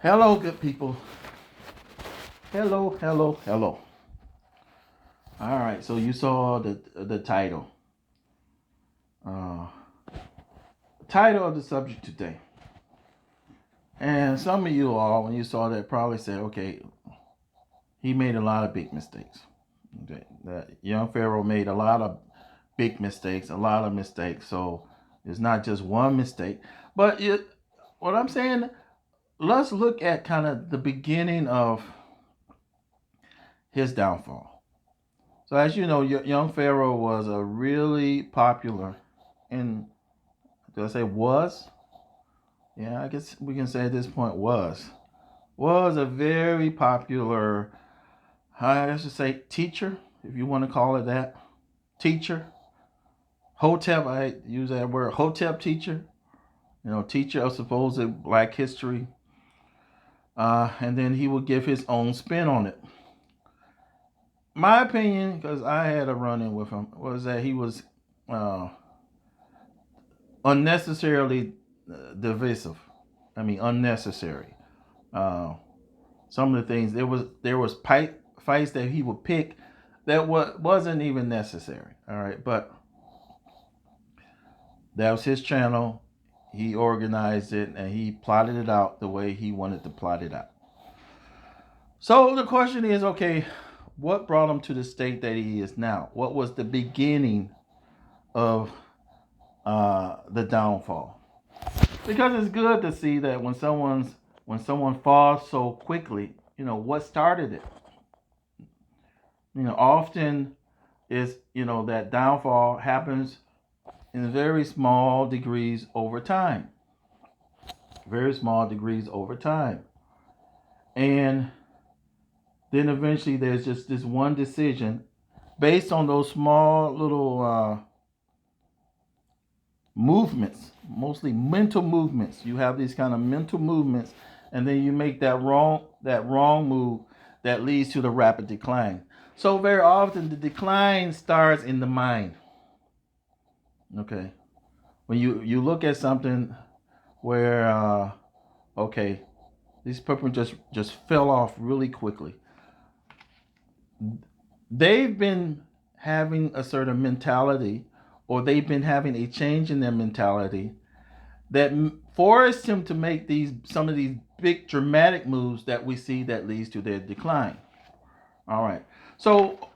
Hello, good people. Hello, hello, hello. All right, so you saw the title. Uh, Title of the subject today. And some of you all, when you saw that, probably said, okay, he made a lot of big mistakes. Okay, that young Pharaoh made a lot of big mistakes, a lot of mistakes. So it's not just one mistake. But what I'm saying, let's look at kind of the beginning of his downfall. So as you know, young Pharaoh was a really popular, and did I say was? Yeah, I guess we can say at this point was a very popular, I should say, teacher, if you want to call it that, teacher, hotep. I use that word, hotep teacher. Teacher of supposed Black history, and then he would give his own spin on it. My opinion, because I had a run-in with him, was that he was uh, unnecessarily divisive. I mean, unnecessary. Uh, some of the things there was fights that he would pick that wasn't even necessary. All right, but that was his channel. He organized it and he plotted it out the way he wanted to plot it out. So the question is, okay, what brought him to the state that he is now? What was the beginning of the downfall? Because it's good to see that when someone falls so quickly, what started it. Often is that downfall happens in very small degrees over time. Very small degrees over time. And then eventually there's just this one decision based on those small little movements, mostly mental movements. You have these kind of mental movements, and then you make that wrong move that leads to the rapid decline. So very often the decline starts in the mind. Okay, when you look at something where okay, these people just fell off really quickly. They've been having a certain mentality, or they've been having a change in their mentality that forced him to make these some of these big dramatic moves that we see that leads to their decline. All right. So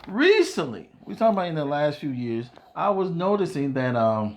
recently, we're talking about in the last few years, I was noticing that uh,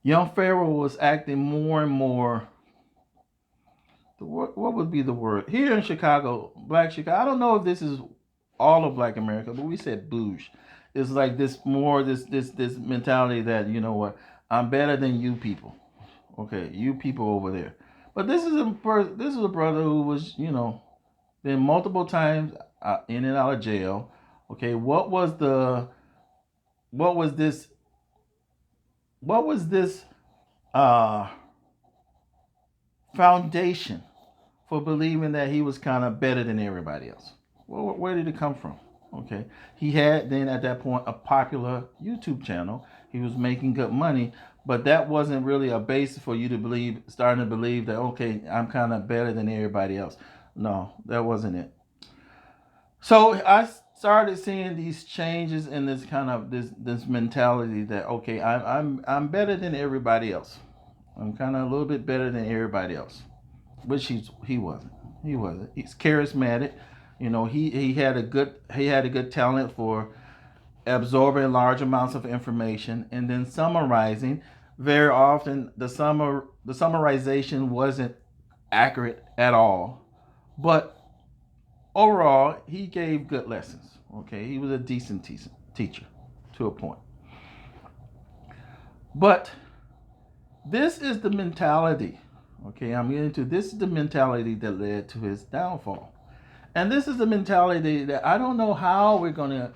young Pharaoh was acting more and more. What would be the word here in Chicago, Black Chicago? I don't know if this is all of Black America, but we said bouge. It's like this mentality that what, I'm better than you people. Okay, you people over there. But this is a brother who was been multiple times in and out of jail. Okay, what was this what was this uh foundation for believing that he was kind of better than everybody else? Well, where did it come from? Okay, he had then at that point a popular YouTube channel. He was making good money, but that wasn't really a basis for you to starting to believe that okay, I'm kind of better than everybody else. No, that wasn't it. So I started seeing these changes in this kind of this mentality that okay, I'm better than everybody else. I'm kind of a little bit better than everybody else, which he wasn't. He wasn't. He's charismatic. He had a good talent for absorbing large amounts of information and then summarizing. Very often, the summarization wasn't accurate at all, but overall, he gave good lessons. Okay, he was a decent teacher to a point. But this is the mentality. Okay, I'm getting to this is the mentality that led to his downfall. And this is the mentality that I don't know how we're gonna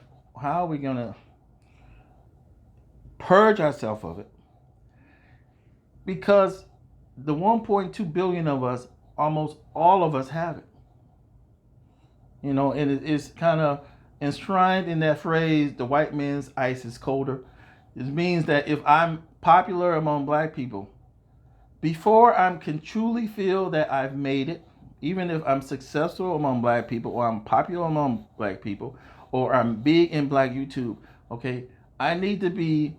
purge ourselves of it, because the 1.2 billion of us, almost all of us have it. And it's kind of enshrined in that phrase, the white man's ice is colder. It means that if I'm popular among Black people before I can truly feel that I've made it, even if I'm successful among black people or I'm popular among black people or I'm big in black YouTube, okay, I need to be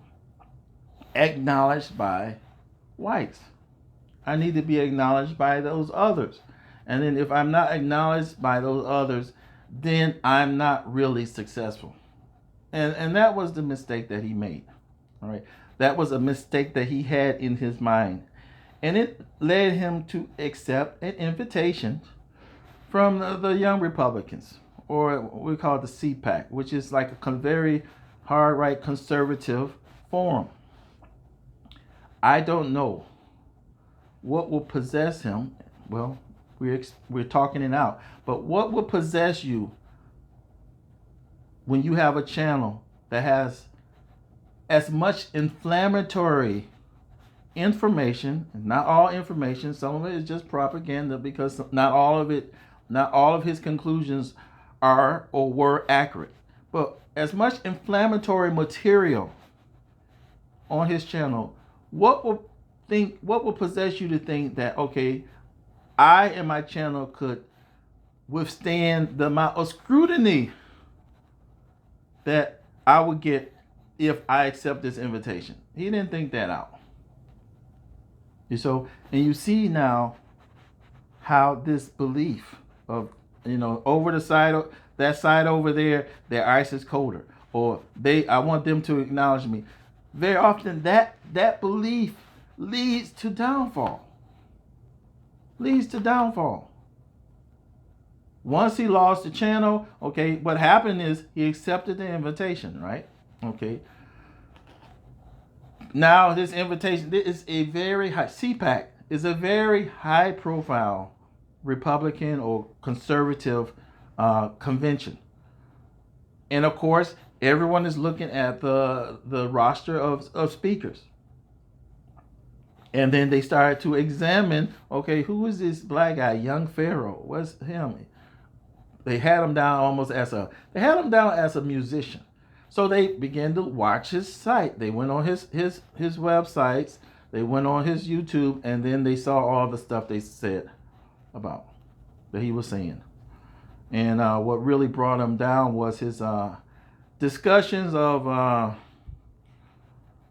acknowledged by whites. I need to be acknowledged by those others. And then if I'm not acknowledged by those others, then I'm not really successful. And that was the mistake that he made. All right. That was a mistake that he had in his mind. And it led him to accept an invitation from the Young Republicans, or what we call the CPAC, which is like a very hard right conservative forum. I don't know what will possess him. Well, we're talking it out. But what will possess you when you have a channel that has as much inflammatory information? Not all information. Some of it is just propaganda, because not all of his conclusions are or were accurate. But as much inflammatory material on his channel, what will possess you to think that, okay, I and my channel could withstand the amount of scrutiny that I would get if I accept this invitation? He didn't think that out. And you see now how this belief of, over the side, that side over there, their ice is colder, or I want them to acknowledge me. Very often that belief leads to downfall. Once he lost the channel, okay, what happened is he accepted the invitation, right? Okay. Now this invitation, this is a very high, CPAC is a very high profile Republican or conservative convention. And of course, everyone is looking at the roster of speakers. And then they started to examine, okay, who is this black guy, young Pharoah? What's him? They had him down as a musician. So they began to watch his site. They went on his websites, they went on his YouTube, and then they saw all the stuff they said about that he was saying. And what really brought him down was his discussions of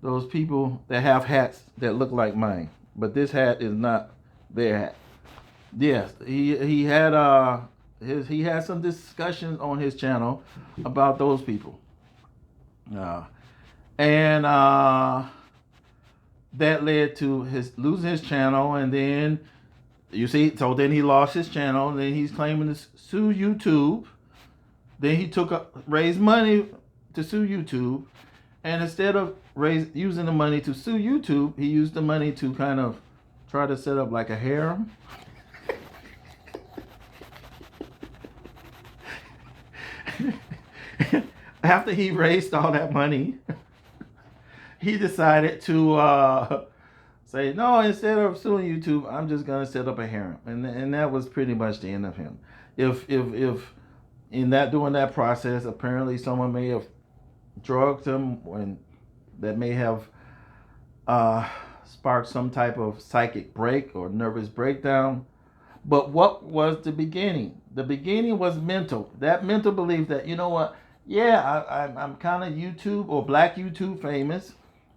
those people that have hats that look like mine, but this hat is not their hat. Yes, he had some discussions on his channel about those people, and that led to his losing his channel. And then then he lost his channel. And then he's claiming to sue YouTube. Then he raised money to sue YouTube, and instead of using the money to sue YouTube, he used the money to kind of try to set up like a harem. After he raised all that money, he decided to say, no, instead of suing YouTube, I'm just going to set up a harem. And that was pretty much the end of him. If in during that process, apparently someone may have drugged him, and that may have sparked some type of psychic break or nervous breakdown. But what was the beginning? The beginning was mental. That mental belief that, you know what, yeah, I'm kind of YouTube or black YouTube famous.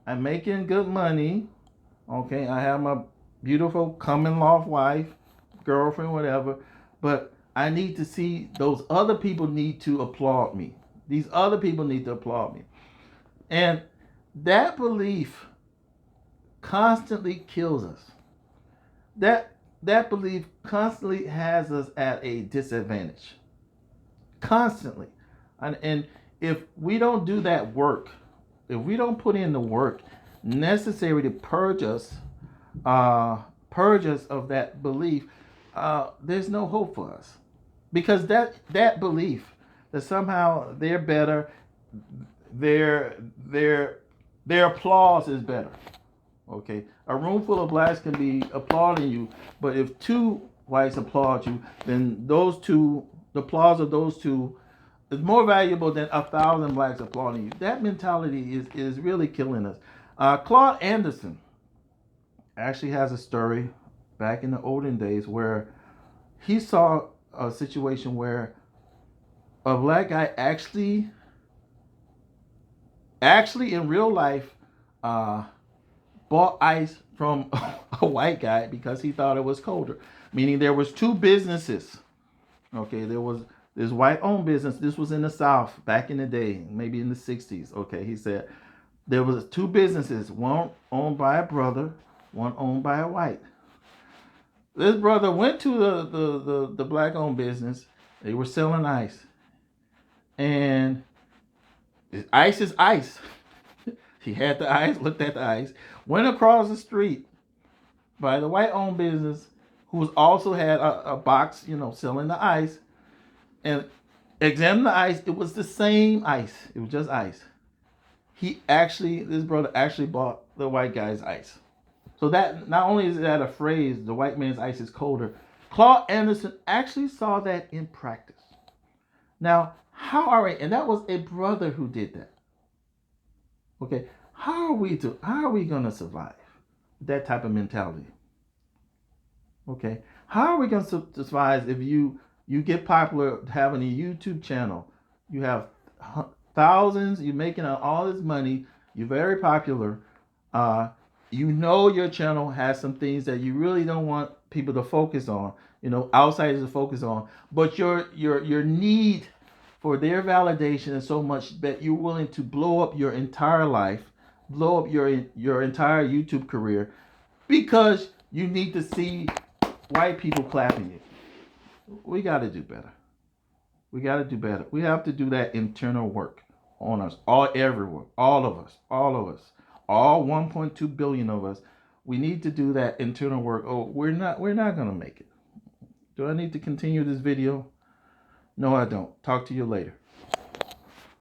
I'm making good money. Okay, I have my beautiful common-law wife, girlfriend, whatever. But I need to see those other people need to applaud me. These other people need to applaud me. And that belief constantly kills us. That belief constantly has us at a disadvantage. Constantly. And if we don't do that work, if we don't put in the work necessary to purge us of that belief, there's no hope for us. Because that belief that somehow they're better, their applause is better. Okay, a room full of blacks can be applauding you, but if two whites applaud you, then the applause of those two is more valuable than 1,000 blacks applauding you. That mentality is really killing us. Claude Anderson, actually has a story back in the olden days where he saw a situation where a black guy actually in real life uh, bought ice from a white guy because he thought it was colder. Meaning there was two businesses. Okay, there was this white-owned business. This was in the South back in the day, maybe in the '60s. Okay, he said there was two businesses, one owned by a brother, one owned by a white. This brother went to the black-owned business. They were selling ice, and ice is ice. He had the ice, looked at the ice, went across the street by the white-owned business, who was also had a box, selling the ice, and examined the ice. It was the same ice. It was just ice. This brother actually bought the white guy's ice. So that not only is that a phrase, the white man's ice is colder, Claude Anderson actually saw that in practice. Now, and that was a brother who did that. Okay, how are we gonna survive that type of mentality? Okay, how are we gonna survive if you get popular having a YouTube channel, you have thousands, you're making all this money, you're very popular, your channel has some things that you really don't want people to focus on, outsiders to focus on, but your need for their validation is so much that you're willing to blow up your entire life, blow up your entire YouTube career because you need to see white people clapping you. We got to do better. We got to do better. We have to do that internal work on us, everyone, all of us, all 1.2 billion of us. We need to do that internal work. Oh, we're not going to make it. Do I need to continue this video? No, I don't. Talk to you later.